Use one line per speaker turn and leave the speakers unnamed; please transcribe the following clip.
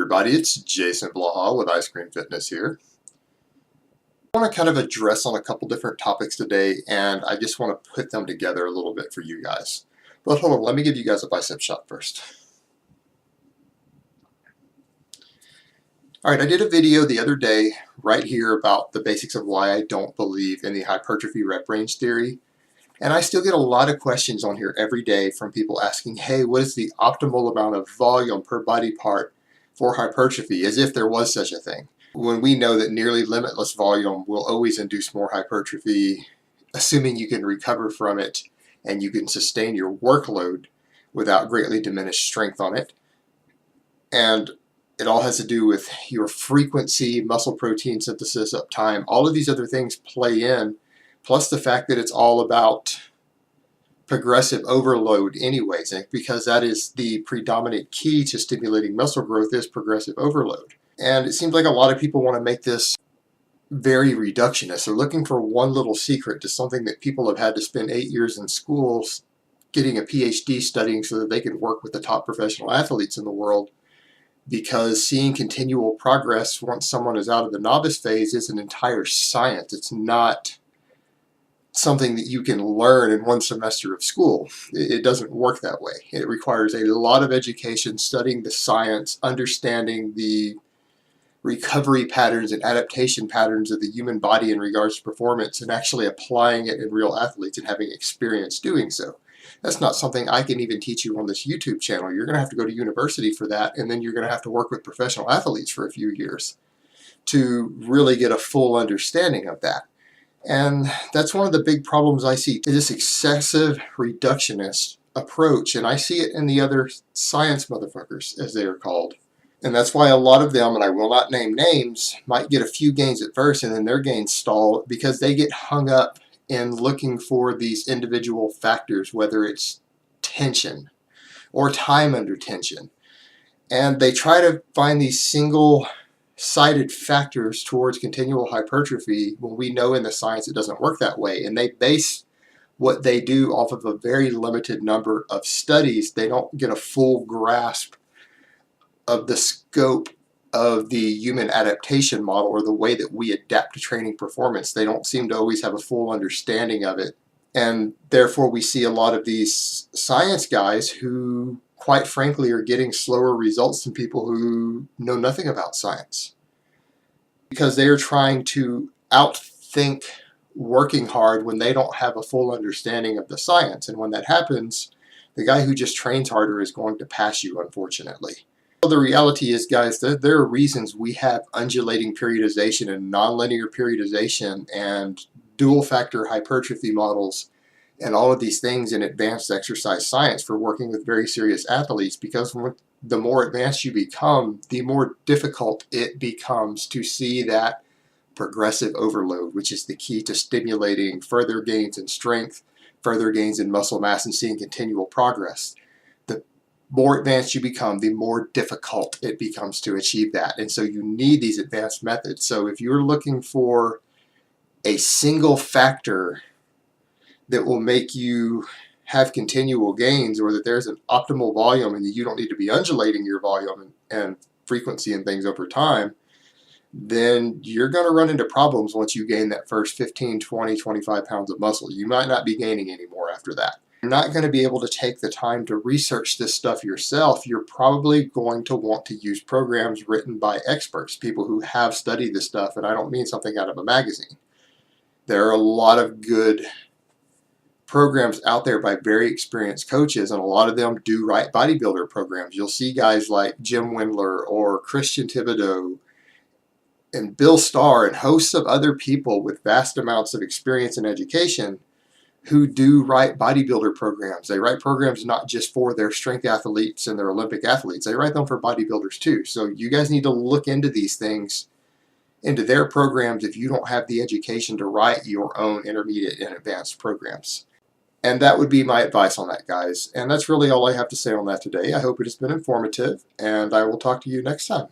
everybody, it's Jason Blaha with Ice Cream Fitness here. I want to kind of address on a couple different topics today, and I just want to put them together a little bit for you guys. But hold on, let me give you guys a bicep shot first. Alright, I did a video the other day right here about the basics of why I don't believe in the hypertrophy rep range theory. And I still get a lot of questions on here every day from people asking, hey, what is the optimal amount of volume per body part for hypertrophy, as if there was such a thing, when we know that nearly limitless volume will always induce more hypertrophy, assuming you can recover from it and you can sustain your workload without greatly diminished strength on it. And it all has to do with your frequency, muscle protein synthesis, uptime, all of these other things play in, plus the fact that it's all about progressive overload anyways, because that is the predominant key to stimulating muscle growth is progressive overload. And it seems like a lot of people want to make this very reductionist. They're looking for one little secret to something that people have had to spend 8 years in school getting a PhD studying so that they can work with the top professional athletes in the world, because seeing continual progress once someone is out of the novice phase is an entire science. It's not something that you can learn in one semester of school. It doesn't work that way. It requires a lot of education, studying the science, understanding the recovery patterns and adaptation patterns of the human body in regards to performance, and actually applying it in real athletes and having experience doing so. That's not something I can even teach you on this YouTube channel. You're going to have to go to university for that, and then you're going to have to work with professional athletes for a few years to really get a full understanding of that. And that's one of the big problems I see, is this excessive reductionist approach, and I see it in the other science motherfuckers, as they are called. And that's why a lot of them, and I will not name names, might get a few gains at first and then their gains stall because they get hung up in looking for these individual factors, whether it's tension or time under tension. And they try to find these single-sided factors towards continual hypertrophy when we know in the science it doesn't work that way. And they base what they do off of a very limited number of studies. They don't get a full grasp of the scope of the human adaptation model, or the way that we adapt to training performance. They don't seem to always have a full understanding of it. And therefore we see a lot of these science guys who, quite frankly, are getting slower results than people who know nothing about science, because they are trying to outthink working hard when they don't have a full understanding of the science. And when that happens, the guy who just trains harder is going to pass you, unfortunately. The reality is, guys, there are reasons we have undulating periodization and nonlinear periodization and dual factor hypertrophy models and all of these things in advanced exercise science for working with very serious athletes, because the more advanced you become, the more difficult it becomes to see that progressive overload, which is the key to stimulating further gains in strength, further gains in muscle mass, and seeing continual progress. The more advanced you become, the more difficult it becomes to achieve that. And so you need these advanced methods. So if you're looking for a single factor that will make you have continual gains, or that there's an optimal volume and you don't need to be undulating your volume and frequency and things over time, then you're going to run into problems once you gain that first 15, 20, 25 pounds of muscle. You might not be gaining any more after that. You're not going to be able to take the time to research this stuff yourself. You're probably going to want to use programs written by experts, people who have studied this stuff, and I don't mean something out of a magazine. There are a lot of good programs out there by very experienced coaches, and a lot of them do write bodybuilder programs. You'll see guys like Jim Wendler or Christian Thibodeau and Bill Starr and hosts of other people with vast amounts of experience and education who do write bodybuilder programs. They write programs not just for their strength athletes and their Olympic athletes. They write them for bodybuilders too. So you guys need to look into these things, into their programs, if you don't have the education to write your own intermediate and advanced programs. And that would be my advice on that, guys. And that's really all I have to say on that today. I hope it has been informative, and I will talk to you next time.